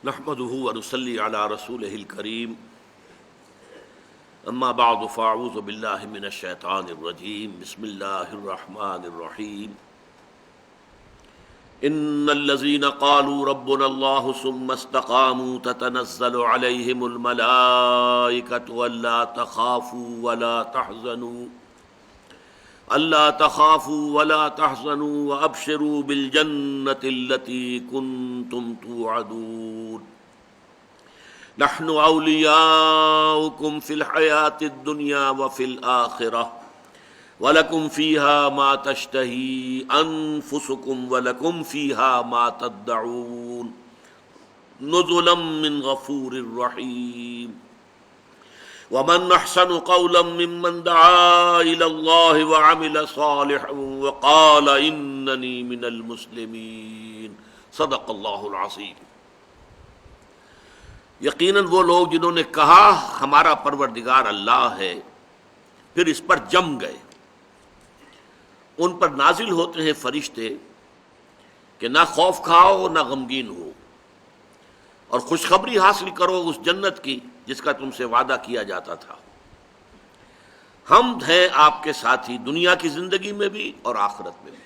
نحمده ونصلي على رسوله الكريم اما بعد فاعوذ بالله من الشيطان الرجيم بسم الله الرحمن الرحيم ان الذين قالوا ربنا الله ثم استقاموا تتنزل عليهم الملائكة ألا تخافوا ولا تحزنوا وأبشروا بالجنة التي كنتم توعدون نحن أولياؤكم في الحياة الدنيا وفي الآخرة ولكم فيها ما تشتهي أنفسكم ولكم فيها ما تدعون نزلا من غفور رحيم ومن احسن قولا ممن دعا الى الله وعمل صالحا وقال انني من المسلمین صدق اللہ العظیم۔ یقیناً وہ لوگ جنہوں نے کہا ہمارا پروردگار اللہ ہے پھر اس پر جم گئے، ان پر نازل ہوتے ہیں فرشتے کہ نہ خوف کھاؤ نہ غمگین ہو اور خوشخبری حاصل کرو اس جنت کی جس کا تم سے وعدہ کیا جاتا تھا۔ حمد ہے آپ کے ساتھی دنیا کی زندگی میں بھی اور آخرت میں بھی۔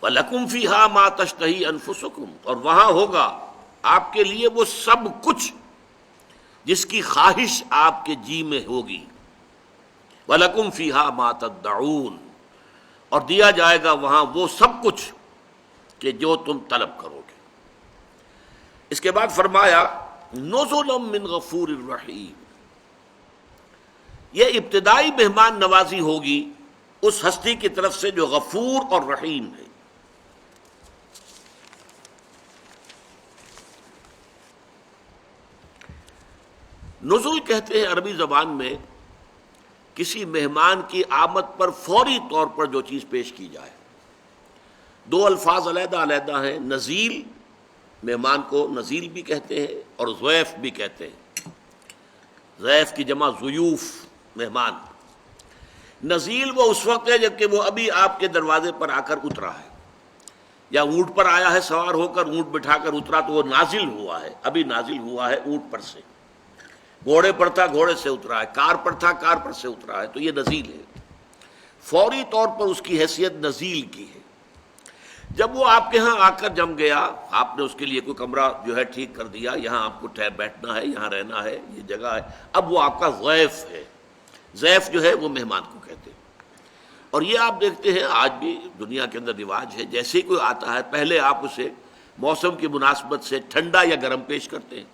وَلَكُمْ فِيهَا مَا تَشْتَهِي أَنفُسُكُمْ، اور وہاں ہوگا آپ کے لیے وہ سب کچھ جس کی خواہش آپ کے جی میں ہوگی۔ وَلَكُمْ فِيهَا مَا تَدَّعُونَ، اور دیا جائے گا وہاں وہ سب کچھ کہ جو تم طلب کرو گے۔ اس کے بعد فرمایا نزلا من غفور الرحیم، یہ ابتدائی مہمان نوازی ہوگی اس ہستی کی طرف سے جو غفور اور رحیم ہے۔ نزول کہتے ہیں عربی زبان میں کسی مہمان کی آمد پر فوری طور پر جو چیز پیش کی جائے۔ دو الفاظ علیحدہ علیحدہ ہیں، نزیل، مہمان کو نزیل بھی کہتے ہیں اور ضیف بھی کہتے ہیں، ضیف کی جمع ضیوف، مہمان۔ نزیل وہ اس وقت ہے جبکہ وہ ابھی آپ کے دروازے پر آ کر اترا ہے، یا اونٹ پر آیا ہے سوار ہو کر، اونٹ بٹھا کر اترا تو وہ نازل ہوا ہے، ابھی نازل ہوا ہے اونٹ پر سے، گھوڑے پر تھا گھوڑے سے اترا ہے، کار پر تھا کار پر سے اترا ہے، تو یہ نزیل ہے۔ فوری طور پر اس کی حیثیت نزیل کی ہے۔ جب وہ آپ کے ہاں آ کر جم گیا، آپ نے اس کے لیے کوئی کمرہ جو ہے ٹھیک کر دیا، یہاں آپ کو بیٹھنا ہے، یہاں رہنا ہے، یہ جگہ ہے، اب وہ آپ کا ضیف ہے۔ ضیف جو ہے وہ مہمان کو کہتے ہیں۔ اور یہ آپ دیکھتے ہیں آج بھی دنیا کے اندر رواج ہے، جیسے ہی کوئی آتا ہے پہلے آپ اسے موسم کی مناسبت سے ٹھنڈا یا گرم پیش کرتے ہیں،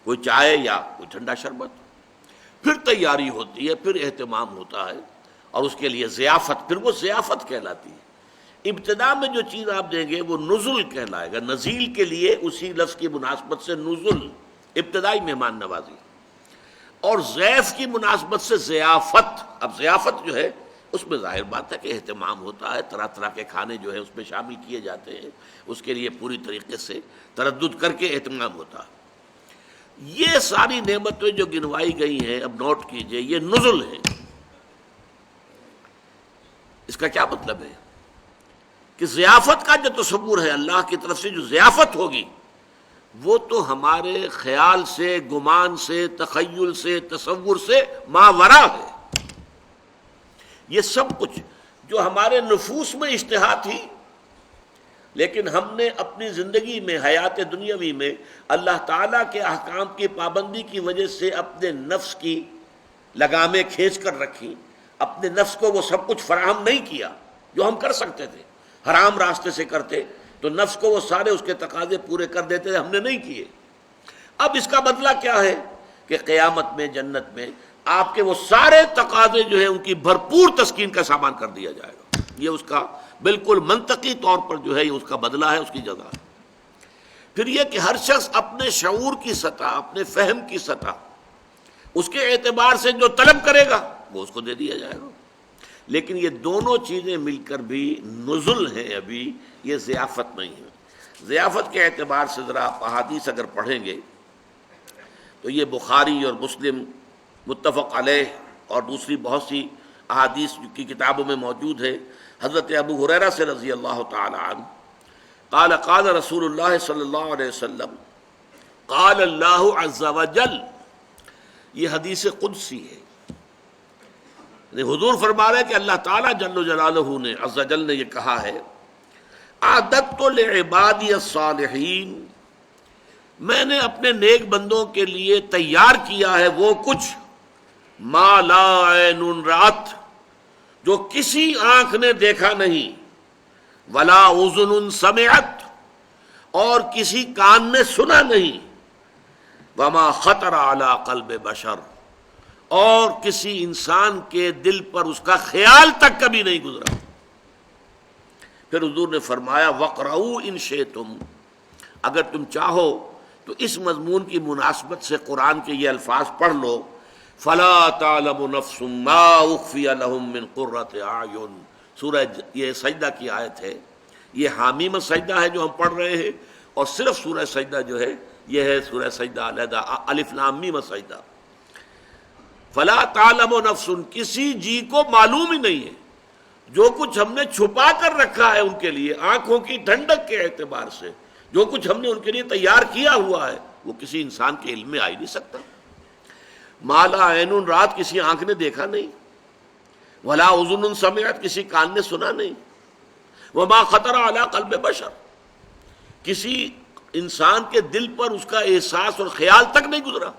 کوئی چائے یا کوئی ٹھنڈا شربت، پھر تیاری ہوتی ہے، پھر اہتمام ہوتا ہے، اور اس کے لیے ضیافت، پھر وہ ضیافت کہلاتی ہے۔ ابتدا میں جو چیز آپ دیں گے وہ نزل کہلائے گا۔ نزیل کے لیے اسی لفظ کی مناسبت سے نزل، ابتدائی مہمان نوازی، اور ضیف کی مناسبت سے ضیافت۔ اب ضیافت جو ہے اس میں ظاہر بات ہے کہ اہتمام ہوتا ہے، طرح طرح کے کھانے جو ہے اس میں شامل کیے جاتے ہیں، اس کے لیے پوری طریقے سے تردد کر کے اہتمام ہوتا ہے۔ یہ ساری نعمتیں جو گنوائی گئی ہیں، اب نوٹ کیجئے، یہ نزل ہے۔ اس کا کیا مطلب ہے کہ ضیافت کا جو تصور ہے اللہ کی طرف سے جو ضیافت ہوگی، وہ تو ہمارے خیال سے، گمان سے، تخیل سے، تصور سے ماورا ہے۔ یہ سب کچھ جو ہمارے نفوس میں اشتہا تھی، لیکن ہم نے اپنی زندگی میں، حیات دنیاوی میں اللہ تعالیٰ کے احکام کی پابندی کی وجہ سے اپنے نفس کی لگامیں کھینچ کر رکھی، اپنے نفس کو وہ سب کچھ فراہم نہیں کیا جو ہم کر سکتے تھے۔ حرام راستے سے کرتے تو نفس کو وہ سارے اس کے تقاضے پورے کر دیتے، ہم نے نہیں کیے۔ اب اس کا بدلہ کیا ہے کہ قیامت میں، جنت میں آپ کے وہ سارے تقاضے جو ہیں ان کی بھرپور تسکین کا سامان کر دیا جائے گا۔ یہ اس کا بالکل منطقی طور پر جو ہے یہ اس کا بدلہ ہے، اس کی جزا ہے۔ پھر یہ کہ ہر شخص اپنے شعور کی سطح، اپنے فہم کی سطح، اس کے اعتبار سے جو طلب کرے گا وہ اس کو دے دیا جائے گا۔ لیکن یہ دونوں چیزیں مل کر بھی نزل ہیں، ابھی یہ ضیافت نہیں ہے۔ ضیافت کے اعتبار سے ذرا احادیث اگر پڑھیں گے تو یہ بخاری اور مسلم متفق علیہ اور دوسری بہت سی احادیث کی کتابوں میں موجود ہے۔ حضرت ابو ہریرہ سے رضی اللہ تعالی عنہ قال قال رسول اللہ صلی اللہ علیہ وسلم قال اللہ عز وجل، یہ حدیث قدسی ہے، حضور فرما رہے ہیں کہ اللہ تعالیٰ جل جلالہ نے عز وجل نے یہ کہا ہے، اعددت لعبادی الصالحین، میں نے اپنے نیک بندوں کے لیے تیار کیا ہے وہ کچھ، ما لا عین رات، جو کسی آنکھ نے دیکھا نہیں، ولا اذن سمعت، اور کسی کان نے سنا نہیں، وما خطر علی قلب بشر، اور کسی انسان کے دل پر اس کا خیال تک کبھی نہیں گزرا۔ پھر حضور نے فرمایا وَاقْرَؤُوا إِن شِئْتُمْ، اگر تم چاہو تو اس مضمون کی مناسبت سے قرآن کے یہ الفاظ پڑھ لو، فَلَا تَعْلَمُ نَفْسٌ مَّا أُخْفِيَ لَهُم مِّن قُرَّةِ أَعْيُنٍ، سورہ یہ سجدہ کی آیت ہے، یہ حامیم سجدہ ہے جو ہم پڑھ رہے ہیں، اور صرف سورہ سجدہ جو ہے یہ ہے سورہ سجدہ علیحدہ الف لام میم سجدہ۔ فلا تعلم نفس، کسی جی کو معلوم ہی نہیں ہے، جو کچھ ہم نے چھپا کر رکھا ہے ان کے لیے آنکھوں کی ٹھنڈک کے اعتبار سے، جو کچھ ہم نے ان کے لیے تیار کیا ہوا ہے وہ کسی انسان کے علم میں آ ہی نہیں سکتا۔ ما لا عین رات، کسی آنکھ نے دیکھا نہیں، ولا اذن سمعت، کسی کان نے سنا نہیں، وما خطر علی قلب بشر، کسی انسان کے دل پر اس کا احساس اور خیال تک نہیں گزرا۔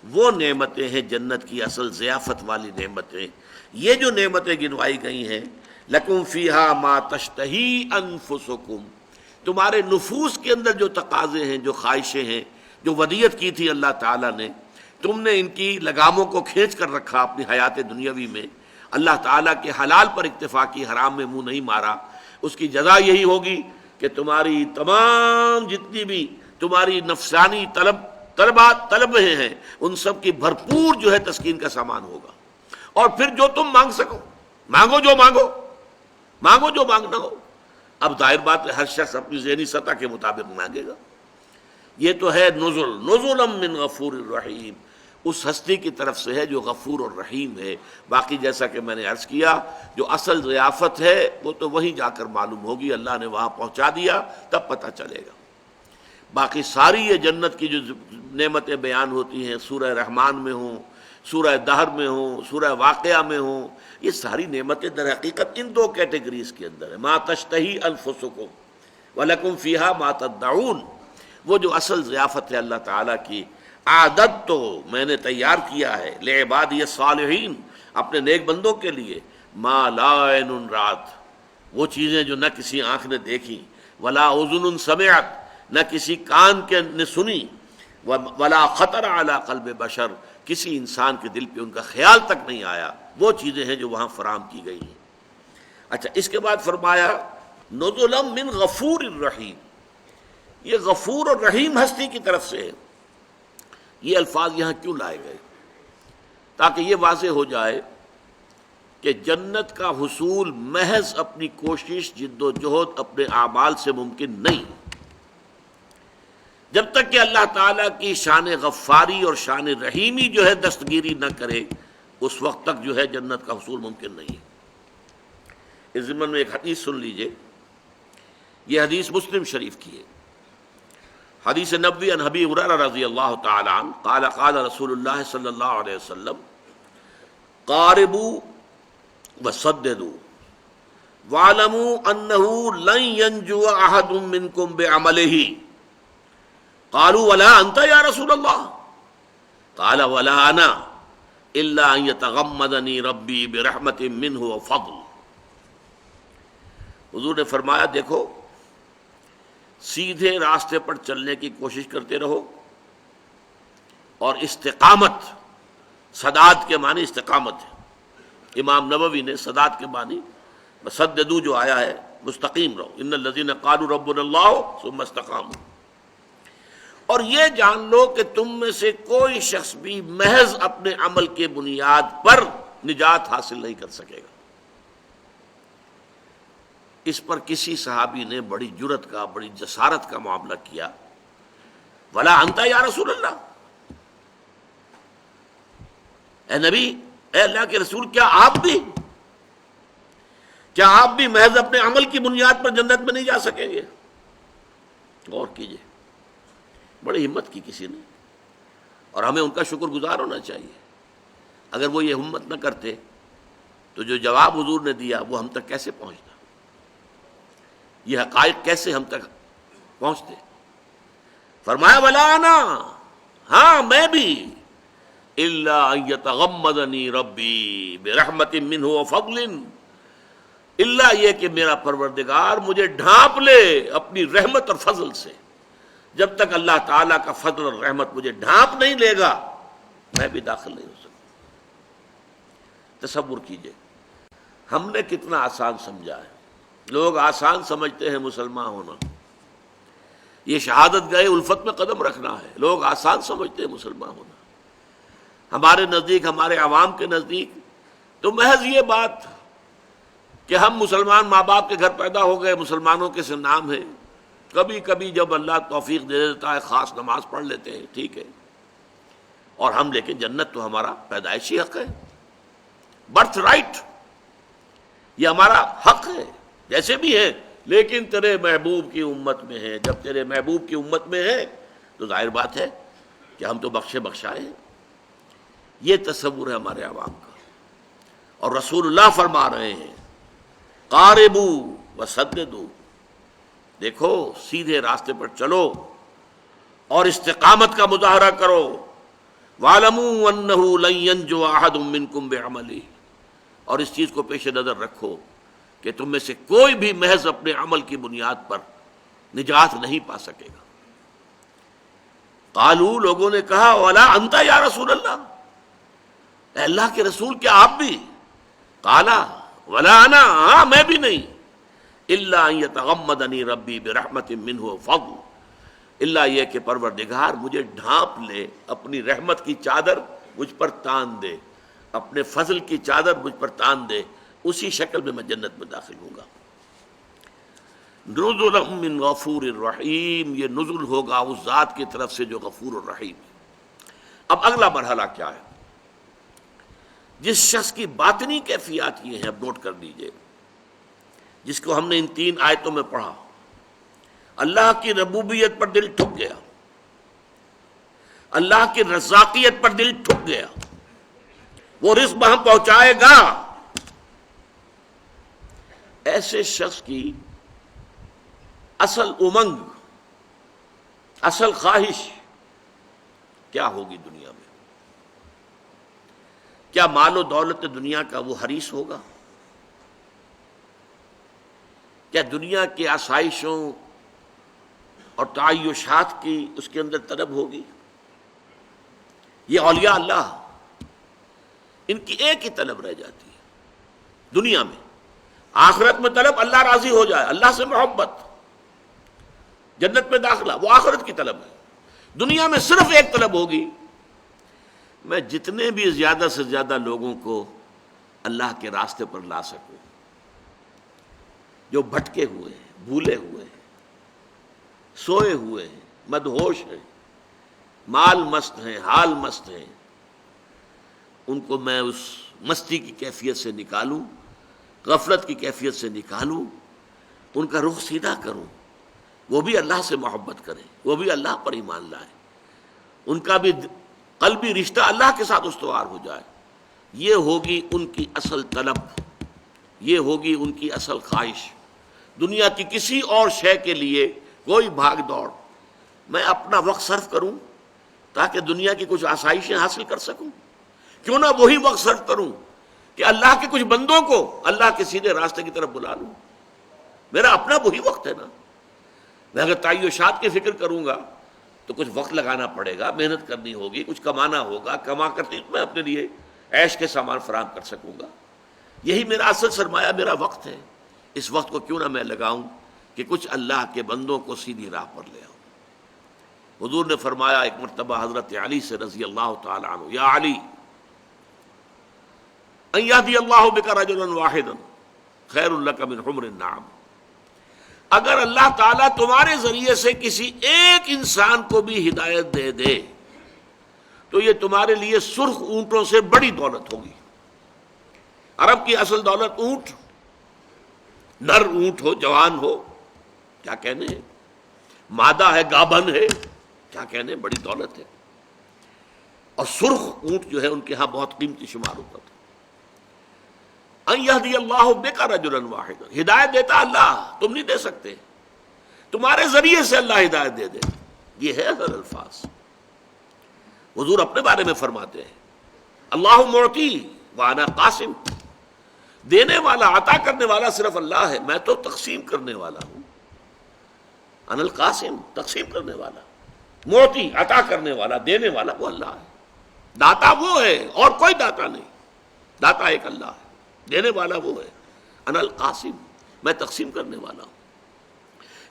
وہ نعمتیں ہیں جنت کی اصل ضیافت والی نعمتیں، یہ جو نعمتیں گنوائی گئی ہیں، لکم فیہا ما تشتہی انفسکم، تمہارے نفوس کے اندر جو تقاضے ہیں، جو خواہشیں ہیں، جو ودیت کی تھی اللہ تعالیٰ نے، تم نے ان کی لگاموں کو کھینچ کر رکھا اپنی حیات دنیاوی میں، اللہ تعالیٰ کے حلال پر اکتفا کی، حرام میں منہ نہیں مارا، اس کی جزا یہی ہوگی کہ تمہاری تمام جتنی بھی تمہاری نفسانی طلبیں ہیں ان سب کی بھرپور جو ہے تسکین کا سامان ہوگا۔ اور پھر جو تم مانگ سکو، مانگو جو مانگو، مانگو جو مانگنا ہو۔ اب ظاہر بات ہے ہر شخص اپنی ذہنی سطح کے مطابق مانگے گا۔ یہ تو ہے نزلا من غفور الرحیم، اس ہستی کی طرف سے ہے جو غفور اور رحیم ہے۔ باقی جیسا کہ میں نے عرض کیا، جو اصل ضیافت ہے وہ تو وہیں جا کر معلوم ہوگی، اللہ نے وہاں پہنچا دیا تب پتہ چلے گا۔ باقی ساری یہ جنت کی جو نعمتیں بیان ہوتی ہیں، سورہ رحمان میں ہوں، سورہ دہر میں ہوں، سورہ واقعہ میں ہوں، یہ ساری نعمتیں در حقیقت ان دو کیٹیگریز کے اندر ہیں، ما تشتہی انفسکم ولکم فیہا ما تدعون۔ وہ جو اصل ضیافت ہے اللہ تعالیٰ کی، عادت تو میں نے تیار کیا ہے لعبادی الصالحین، اپنے نیک بندوں کے لیے، ما لا عین رات، وہ چیزیں جو نہ کسی آنکھ نے دیکھی، ولا اذن سمعت، نہ کسی کان کے نے سنی، ولا خطر علی قلب بشر، کسی انسان کے دل پہ ان کا خیال تک نہیں آیا، وہ چیزیں ہیں جو وہاں فراہم کی گئی ہیں۔ اچھا، اس کے بعد فرمایا نزلا من غفور الرحیم، یہ غفور اور رحیم ہستی کی طرف سے ہے۔ یہ الفاظ یہاں کیوں لائے گئے؟ تاکہ یہ واضح ہو جائے کہ جنت کا حصول محض اپنی کوشش، جد و جہد، اپنے اعمال سے ممکن نہیں، جب تک کہ اللہ تعالیٰ کی شان غفاری اور شان رحیمی جو ہے دستگیری نہ کرے، اس وقت تک جو ہے جنت کا حصول ممکن نہیں ہے۔ اس ضمن میں ایک حدیث سن لیجئے، یہ حدیث مسلم شریف کی ہے، حدیث نبوی عن ابی ہریرہ رضی اللہ تعالی عنہ قال قال رسول اللہ صلی اللہ علیہ وسلم قاربوا وسددوا واعلموا انه لن ينجو احد منكم بعمله قالوا ولا انت یا رسول اللہ قال ولا انا الا ان يتغمدني ربي برحمت منه وفضل۔ حضور نے فرمایا دیکھو، سیدھے راستے پر چلنے کی کوشش کرتے رہو، اور استقامت، سداد کے معنی استقامت ہے، امام نووی نے سداد کے معنی سددو جو آیا ہے مستقیم رہو، ان الذین قالوا ربنا اللہ ثم استقاموا۔ اور یہ جان لو کہ تم میں سے کوئی شخص بھی محض اپنے عمل کے بنیاد پر نجات حاصل نہیں کر سکے گا۔ اس پر کسی صحابی نے بڑی جرت کا، بڑی جسارت کا معاملہ کیا، ولا انت یا رسول اللہ، اے نبی، اے اللہ کے رسول، کیا آپ بھی محض اپنے عمل کی بنیاد پر جنت میں نہیں جا سکیں گے؟ غور کیجئے، بڑی ہمت کی کسی نے، اور ہمیں ان کا شکر گزار ہونا چاہیے۔ اگر وہ یہ ہمت نہ کرتے تو جو جواب حضور نے دیا وہ ہم تک کیسے پہنچتا، یہ حقائق کیسے ہم تک پہنچتے؟ فرمایا ولا انا، ہاں میں بھی، الا ان یتغمدنی ربی برحمت منہ وفضل، الا یہ کہ میرا پروردگار مجھے ڈھانپ لے اپنی رحمت اور فضل سے۔ جب تک اللہ تعالیٰ کا فضل اور رحمت مجھے ڈھانپ نہیں لے گا میں بھی داخل نہیں ہو سکتا۔ تصور کیجئے، ہم نے کتنا آسان سمجھا ہے، لوگ آسان سمجھتے ہیں مسلمان ہونا، یہ شہادت گئے الفت میں قدم رکھنا ہے، لوگ آسان سمجھتے ہیں مسلمان ہونا۔ ہمارے نزدیک، ہمارے عوام کے نزدیک تو محض یہ بات کہ ہم مسلمان ماں باپ کے گھر پیدا ہو گئے، مسلمانوں کے سے نام ہے، کبھی کبھی جب اللہ توفیق دے دیتا ہے خاص نماز پڑھ لیتے ہیں، ٹھیک ہے، اور ہم لیکن جنت تو ہمارا پیدائشی حق ہے، برتھ رائٹ، یہ ہمارا حق ہے، جیسے بھی ہے، لیکن تیرے محبوب کی امت میں ہے، جب تیرے محبوب کی امت میں ہے تو ظاہر بات ہے کہ ہم تو بخشے بخشائے ہیں۔ یہ تصور ہے ہمارے عوام کا، اور رسول اللہ فرما رہے ہیں قاربوا وسددوا، دیکھو سیدھے راستے پر چلو اور استقامت کا مظاہرہ کرو، وَاعْلَمُوا أَنَّهُ لَن يَنْجُوَ أَحَدٌ مِّنكُمْ بِعَمَلِهِ، اور اس چیز کو پیش نظر رکھو کہ تم میں سے کوئی بھی محض اپنے عمل کی بنیاد پر نجات نہیں پا سکے گا۔ قالوا، لوگوں نے کہا وَلَا أَنْتَ يَا رسول اللہ، اے اللہ کے رسول کیا آپ بھی؟ قالا وَلَا أَنَا، ہاں میں بھی نہیں، إِلَّا أَن يَتَغَمَّدَنِي رَبِّي بِرَحْمَةٍ مِّنْهُ وَفَضْلٍ، اللہ یہ کہ پروردگار مجھے ڈھانپ لے، اپنی رحمت کی چادر مجھ پر تان دے، اپنے فضل کی چادر مجھ پر تان دے، اسی شکل میں جنت میں داخل ہوں گا۔ نزلا من غفور الرحیم، یہ نزل ہوگا اس ذات کی طرف سے جو غفور الرحیم ہے۔ اب اگلا مرحلہ کیا ہے؟ جس شخص کی باطنی کیفیات یہ ہیں، اب نوٹ کر لیجئے، جس کو ہم نے ان 3 آیتوں میں پڑھا، اللہ کی ربوبیت پر دل ٹھک گیا، اللہ کی رزاقیت پر دل ٹھک گیا، وہ رزق وہاں پہنچائے گا، ایسے شخص کی اصل امنگ، اصل خواہش کیا ہوگی دنیا میں؟ کیا مال و دولت دنیا کا وہ حریص ہوگا؟ کیا دنیا کی آسائشوں اور تعیشات کی اس کے اندر طلب ہوگی؟ یہ اولیاء اللہ، ان کی ایک ہی طلب رہ جاتی ہے دنیا میں، آخرت میں طلب اللہ راضی ہو جائے، اللہ سے محبت، جنت میں داخلہ، وہ آخرت کی طلب ہے۔ دنیا میں صرف ایک طلب ہوگی، میں جتنے بھی زیادہ سے زیادہ لوگوں کو اللہ کے راستے پر لا سکوں، جو بھٹکے ہوئے ہیں، بھولے ہوئے ہیں، سوئے ہوئے ہیں، مدہوش ہیں، مال مست ہیں، حال مست ہیں، ان کو میں اس مستی کی کیفیت سے نکالوں، غفلت کی کیفیت سے نکالوں، ان کا رخ سیدھا کروں، وہ بھی اللہ سے محبت کریں، وہ بھی اللہ پر ایمان لائیں، ان کا بھی قلبی رشتہ اللہ کے ساتھ استوار ہو جائے۔ یہ ہوگی ان کی اصل طلب، یہ ہوگی ان کی اصل خواہش۔ دنیا کی کسی اور شے کے لیے کوئی بھاگ دوڑ، میں اپنا وقت صرف کروں تاکہ دنیا کی کچھ آسائشیں حاصل کر سکوں، کیوں نہ وہی وقت صرف کروں کہ اللہ کے کچھ بندوں کو اللہ کے سیدھے راستے کی طرف بلا لوں۔ میرا اپنا وہی وقت ہے نا، میں اگر تعیشات کی فکر کروں گا تو کچھ وقت لگانا پڑے گا، محنت کرنی ہوگی، کچھ کمانا ہوگا، کما کر میں اپنے لیے عیش کے سامان فراہم کر سکوں گا۔ یہی میرا اصل سرمایہ، میرا وقت ہے۔ اس وقت کو کیوں نہ میں لگاؤں کہ کچھ اللہ کے بندوں کو سیدھی راہ پر لے آؤں۔ حضور نے فرمایا ایک مرتبہ حضرت علی سے رضی اللہ تعالی عنہ، یا علی ان یہدی اللہ بک رجلا واحدا خیر لک من حمر النعم، اگر اللہ تعالیٰ تمہارے ذریعے سے کسی ایک انسان کو بھی ہدایت دے دے تو یہ تمہارے لیے سرخ اونٹوں سے بڑی دولت ہوگی۔ عرب کی اصل دولت اونٹ، نر اونٹ ہو، جوان ہو، کیا کہنے ہیں، مادہ ہے، گابن ہے، کیا کہنے، بڑی دولت ہے. اور سرخ اونٹ جو ہے ان کے ہاں بہت قیمتی شمار ہوتا تھا. ان یہدی اللہ بک رجلا واحدا، ہدایت دیتا اللہ، تم نہیں دے سکتے، تمہارے ذریعے سے اللہ ہدایت دے دے. یہ ہے اصل الفاظ. حضور اپنے بارے میں فرماتے ہیں اللہ معطی وانا قاسم، دینے والا، عطا کرنے والا صرف اللہ ہے، میں تو تقسیم کرنے والا ہوں. انا القاسم، تقسیم کرنے والا. معطی، عطا کرنے والا، دینے والا وہ اللہ ہے. داتا وہ ہے اور کوئی داتا نہیں. داتا ایک اللہ ہے، دینے والا وہ ہے. انا القاسم، میں تقسیم کرنے والا ہوں.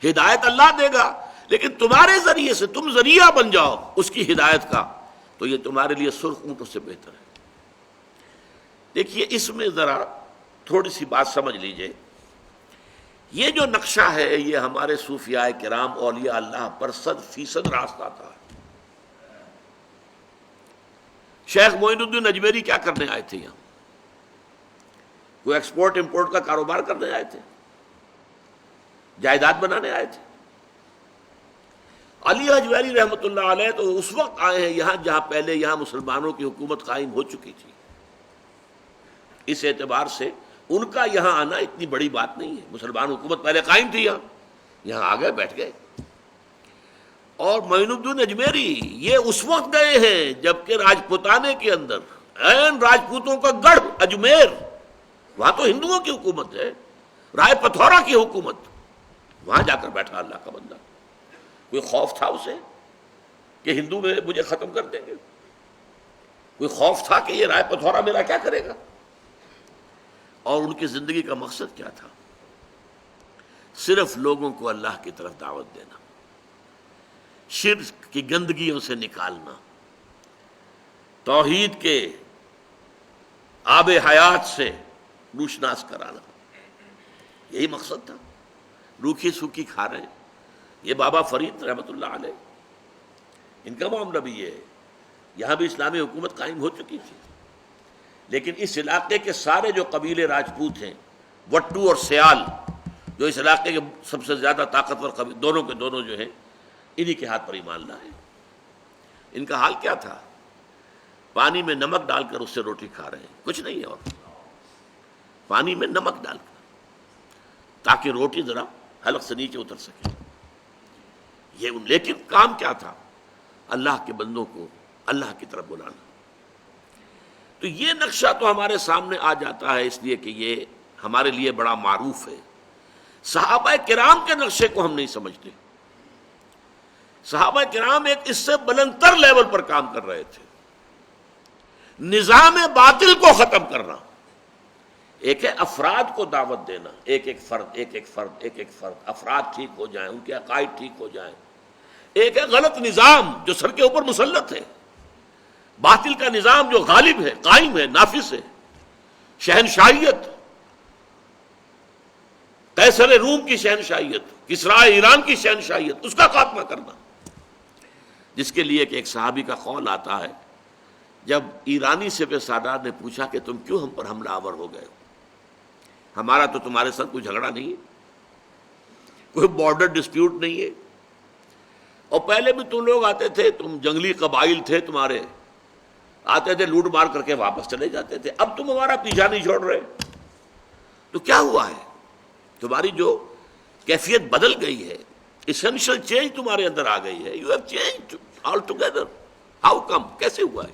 ہدایت اللہ دے گا، لیکن تمہارے ذریعے سے تم ذریعہ بن جاؤ اس کی ہدایت کا، تو یہ تمہارے لیے سرخ اونٹوں سے بہتر ہے. دیکھیے اس میں ذرا تھوڑی سی بات سمجھ لیجئے. یہ جو نقشہ ہے یہ ہمارے صوفیاء کرام اولیاء اللہ پر 100% راست آتا ہے. شیخ معین الدین اجمیری کیا کرنے آئے تھے یہاں؟ کوئی ایکسپورٹ امپورٹ کا کاروبار کرنے آئے تھے؟ جائیداد بنانے آئے تھے؟ علی حجویری رحمۃ اللہ علیہ تو اس وقت آئے ہیں یہاں جہاں پہلے یہاں مسلمانوں کی حکومت قائم ہو چکی تھی. اس اعتبار سے ان کا یہاں آنا اتنی بڑی بات نہیں ہے. مسلمان حکومت پہلے قائم تھی، یہاں آ گئے، بیٹھ گئے. اور معین الدین اجمیری یہ اس وقت گئے ہیں جبکہ راجپوتانے کے اندر عین راجپوتوں کا گڑھ اجمیر، وہاں تو ہندوؤں کی حکومت ہے، رائے پتھورا کی حکومت، وہاں جا کر بیٹھا اللہ کا بندہ. کوئی خوف تھا اسے کہ ہندو میں مجھے ختم کر دیں گے؟ کوئی خوف تھا کہ یہ رائے پتھورا میرا کیا کرے گا؟ اور ان کی زندگی کا مقصد کیا تھا؟ صرف لوگوں کو اللہ کی طرف دعوت دینا، شرک کی گندگیوں سے نکالنا، توحید کے آب حیات سے روشناس کرانا. یہی مقصد تھا. روکھی سوکھی کھا رہے ہیں. یہ بابا فرید رحمۃ اللہ علیہ، ان کا معاملہ بھی یہ ہے. یہاں بھی اسلامی حکومت قائم ہو چکی تھی، لیکن اس علاقے کے سارے جو قبیلے راجپوت ہیں، وٹو اور سیال، جو اس علاقے کے سب سے زیادہ طاقتور قبیلے، دونوں کے دونوں جو ہیں، انہی کے ہاتھ پر ایمان لائے. ان کا حال کیا تھا؟ پانی میں نمک ڈال کر اس سے روٹی کھا رہے ہیں، کچھ نہیں ہے اور. پانی میں نمک ڈال کر تاکہ روٹی ذرا حلق سے نیچے اتر سکے. لیکن کام کیا تھا؟ اللہ کے بندوں کو اللہ کی طرف بلانا. تو یہ نقشہ تو ہمارے سامنے آ جاتا ہے اس لیے کہ یہ ہمارے لیے بڑا معروف ہے. صحابہ کرام کے نقشے کو ہم نہیں سمجھتے. صحابہ کرام ایک اس سے بلندتر لیول پر کام کر رہے تھے. نظام باطل کو ختم کرنا. ایک ہے افراد کو دعوت دینا، ایک ایک فرد، افراد ٹھیک ہو جائیں، ان کے عقائد ٹھیک ہو جائیں. ایک ہے غلط نظام جو سر کے اوپر مسلط ہے، باطل کا نظام جو غالب ہے، قائم ہے، نافذ ہے. شہنشاہیت، قیصر روم کی شہنشاہیت، کسرا ایران کی شہنشاہیت، اس کا خاتمہ کرنا. جس کے لیے کہ ایک صحابی کا قول آتا ہے، جب ایرانی سپہ سالار نے پوچھا کہ تم کیوں ہم پر حملہ آور ہو گئے ہو؟ ہمارا تو تمہارے ساتھ کوئی جھگڑا نہیں ہے، کوئی بارڈر ڈسپیوٹ نہیں ہے، اور پہلے بھی تم لوگ آتے تھے، تم جنگلی قبائل تھے، تمہارے آتے تھے، لوٹ مار کر کے واپس چلے جاتے تھے، اب تم ہمارا پیچھا نہیں چھوڑ رہے، تو کیا ہوا ہے؟ تمہاری جو کیفیت بدل گئی ہے، ایسنشل چینج تمہارے اندر آ گئی ہے. You have change all together. How come? کیسے ہوا ہے؟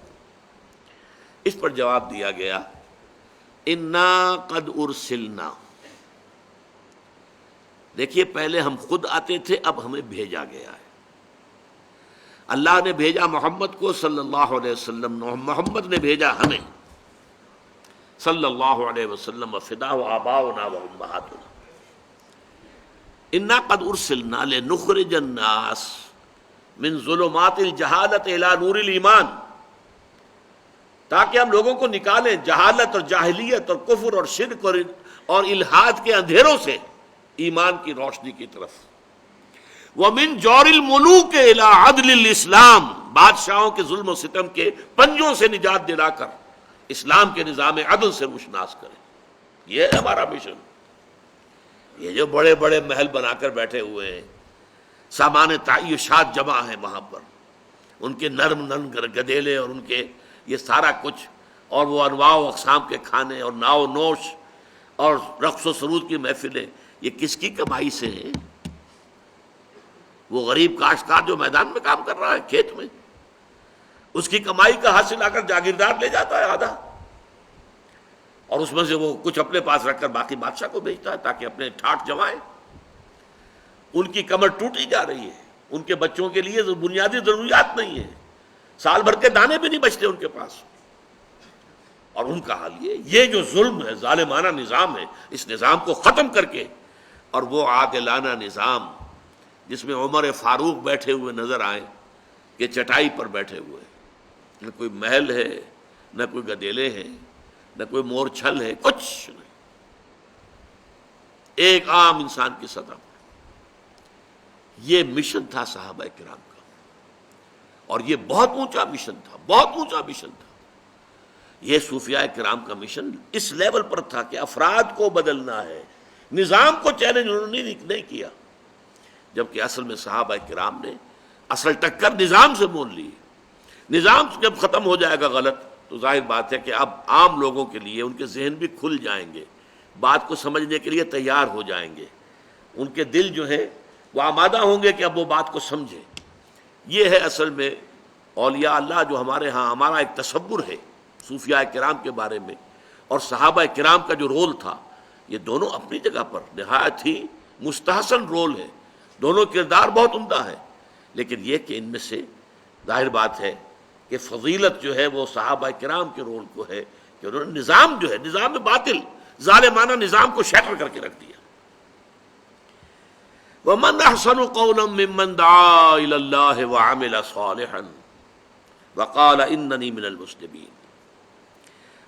اس پر جواب دیا گیا، انا قد ارسلنا. دیکھیے پہلے ہم خود آتے تھے، اب ہمیں بھیجا گیا ہے. اللہ نے بھیجا محمد کو صلی اللہ علیہ وسلم، محمد نے بھیجا ہمیں صلی اللہ علیہ وسلم. فداء آباؤنا و امہاتنا. انا قد ارسلنا لنخرج الناس من ظلمات الجہالت الی نور الایمان. تاکہ ہم لوگوں کو نکالیں جہالت اور جاہلیت اور کفر اور شرک اور الحاد کے اندھیروں سے ایمان کی روشنی کی طرف. وَمِن جَوْرِ الْمُلُوكِ إِلَىٰ عَدْلِ الْإِسْلَامِ. بادشاہوں کے ظلم و ستم کے پنجوں سے نجات دلا کر اسلام کے نظام عدل سے روشناس کریں. یہ ہے ہمارا مشن. یہ جو بڑے بڑے محل بنا کر بیٹھے ہوئے ہیں، سامان تعیشات جمع ہے وہاں پر، ان کے نرم نرم گدیلے اور ان کے یہ سارا کچھ، اور وہ انواع و اقسام کے کھانے اور ناو نوش اور رقص و سرود کی محفلیں، یہ کس کی کمائی سے ہیں؟ وہ غریب کاشتکار جو میدان میں کام کر رہا ہے کھیت میں، اس کی کمائی کا حاصل آ کر جاگیردار لے جاتا ہے آدھا، اور اس میں سے وہ کچھ اپنے پاس رکھ کر باقی بادشاہ کو بھیجتا ہے تاکہ اپنے ٹھاٹ جمائے۔ ان کی کمر ٹوٹی جا رہی ہے، ان کے بچوں کے لیے بنیادی ضروریات نہیں ہیں، سال بھر کے دانے بھی نہیں بچتے ان کے پاس، اور ان کا حال یہ جو ظلم ہے، ظالمانہ نظام ہے، اس نظام کو ختم کر کے اور وہ عادلانہ نظام جس میں عمر فاروق بیٹھے ہوئے نظر آئیں کہ چٹائی پر بیٹھے ہوئے، نہ کوئی محل ہے، نہ کوئی گدیلے ہیں، نہ کوئی مور چھل ہے، کچھ نہیں، ایک عام انسان کی سطح پر۔ یہ مشن تھا صحابہ کرام کا، اور یہ بہت اونچا مشن تھا، بہت اونچا مشن تھا۔ یہ صوفیاء کرام کا مشن اس لیول پر تھا کہ افراد کو بدلنا ہے، نظام کو چیلنج انہوں نے نہیں کیا، جبکہ اصل میں صحابہ کرام نے اصل ٹکر نظام سے مول لی۔ نظام جب ختم ہو جائے گا غلط تو ظاہر بات ہے کہ اب عام لوگوں کے لیے ان کے ذہن بھی کھل جائیں گے، بات کو سمجھنے کے لیے تیار ہو جائیں گے، ان کے دل جو ہے وہ آمادہ ہوں گے کہ اب وہ بات کو سمجھیں۔ یہ ہے اصل میں اولیاء اللہ جو ہمارے ہاں ہمارا ایک تصور ہے صوفیاء کرام کے بارے میں، اور صحابہ کرام کا جو رول تھا، یہ دونوں اپنی جگہ پر نہایت ہی مستحسن رول ہے، دونوں کردار بہت عمدہ ہے، لیکن یہ کہ ان میں سے ظاہر بات ہے کہ فضیلت جو ہے وہ صحابہ کرام کے رول کو ہے کہ انہوں نے نظام جو ہے، نظام باطل ظالمانہ نظام کو شیٹر کر کے رکھ دیا۔ وَمَنْ أَحْسَنُ قَوْلًا مِّمَّنْ دَعَا إِلَى اللَّهِ وَعَمِلَ صَالِحًا وَقَالَ إِنَّنِي مِنَ الْمُسْلِمِينَ۔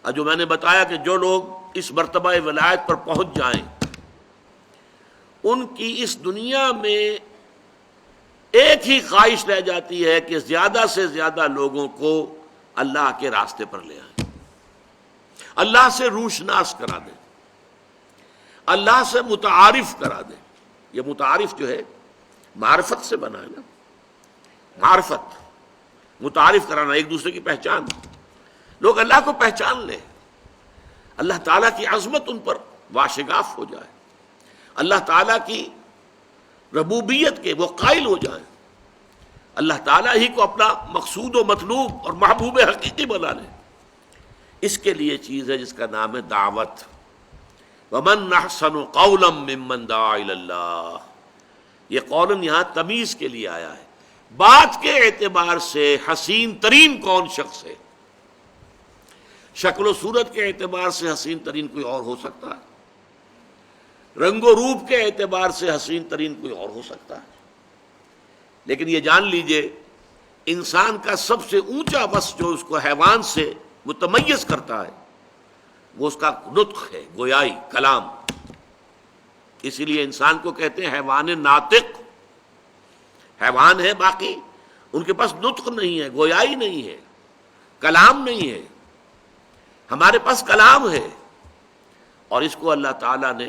جو میں نے بتایا کہ جو لوگ اس مرتبہ ولایت پر پہنچ جائیں، ان کی اس دنیا میں ایک ہی خواہش رہ جاتی ہے کہ زیادہ سے زیادہ لوگوں کو اللہ کے راستے پر لے آئیں، اللہ سے روشناس کرا دیں، اللہ سے متعارف کرا دیں۔ یہ متعارف جو ہے معرفت سے بنا ہے نا، معرفت، متعارف کرانا، ایک دوسرے کی پہچان، لوگ اللہ کو پہچان لیں، اللہ تعالیٰ کی عظمت ان پر واشگاف ہو جائے، اللہ تعالیٰ کی ربوبیت کے وہ قائل ہو جائیں، اللہ تعالیٰ ہی کو اپنا مقصود و مطلوب اور محبوب حقیقی بنا لیں۔ اس کے لیے چیز ہے جس کا نام ہے دعوت۔ وَمَنْ أَحْسَنُ قَوْلًا مِّمَّنْ دَعَا إِلَى اللَّهِ، یہ قولاً یہاں تمیز کے لیے آیا ہے، بات کے اعتبار سے حسین ترین کون شخص ہے؟ شکل و صورت کے اعتبار سے حسین ترین کوئی اور ہو سکتا ہے، رنگ و روپ کے اعتبار سے حسین ترین کوئی اور ہو سکتا ہے، لیکن یہ جان لیجئے انسان کا سب سے اونچا وصف جو اس کو حیوان سے متمیز کرتا ہے وہ اس کا نطق ہے، گویائی، کلام۔ اسی لیے انسان کو کہتے ہیں حیوان ناطق، حیوان ہے باقی ان کے پاس نطق نہیں ہے، گویائی نہیں ہے، کلام نہیں ہے، ہمارے پاس کلام ہے، اور اس کو اللہ تعالیٰ نے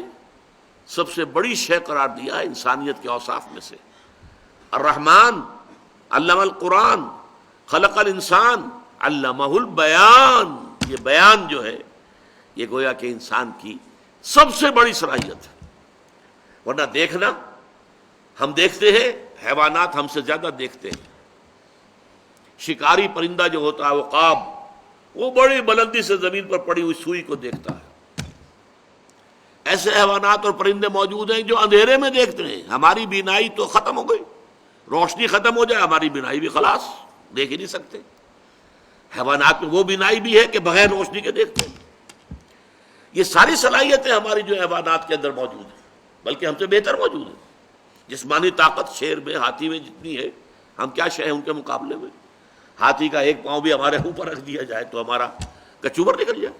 سب سے بڑی شے قرار دیا ہے انسانیت کے اوصاف میں سے۔ الرحمن علم القرآن خلق الانسان علمہ البیان، یہ بیان جو ہے یہ گویا کہ انسان کی سب سے بڑی صلاحیت ہے، ورنہ دیکھنا ہم دیکھتے ہیں، حیوانات ہم سے زیادہ دیکھتے ہیں۔ شکاری پرندہ جو ہوتا ہے وہ عقاب، وہ بڑی بلندی سے زمین پر پڑی ہوئی سوئی کو دیکھتا ہے۔ ایسے حیوانات اور پرندے موجود ہیں جو اندھیرے میں دیکھتے ہیں، ہماری بینائی تو ختم ہو گئی، روشنی ختم ہو جائے ہماری بینائی بھی خلاص، دیکھ ہی نہیں سکتے۔ حیوانات میں وہ بینائی بھی ہے کہ بغیر روشنی کے دیکھتے ہیں۔ یہ ساری صلاحیتیں ہماری جو حیوانات کے اندر موجود ہیں، بلکہ ہم سے بہتر موجود ہیں۔ جسمانی طاقت شیر میں، ہاتھی میں جتنی ہے، ہم کیا شے ہیں ان کے مقابلے میں؟ ہاتھی کا ایک پاؤں بھی ہمارے اوپر رکھ دیا جائے تو ہمارا کچوبر نکل جائے۔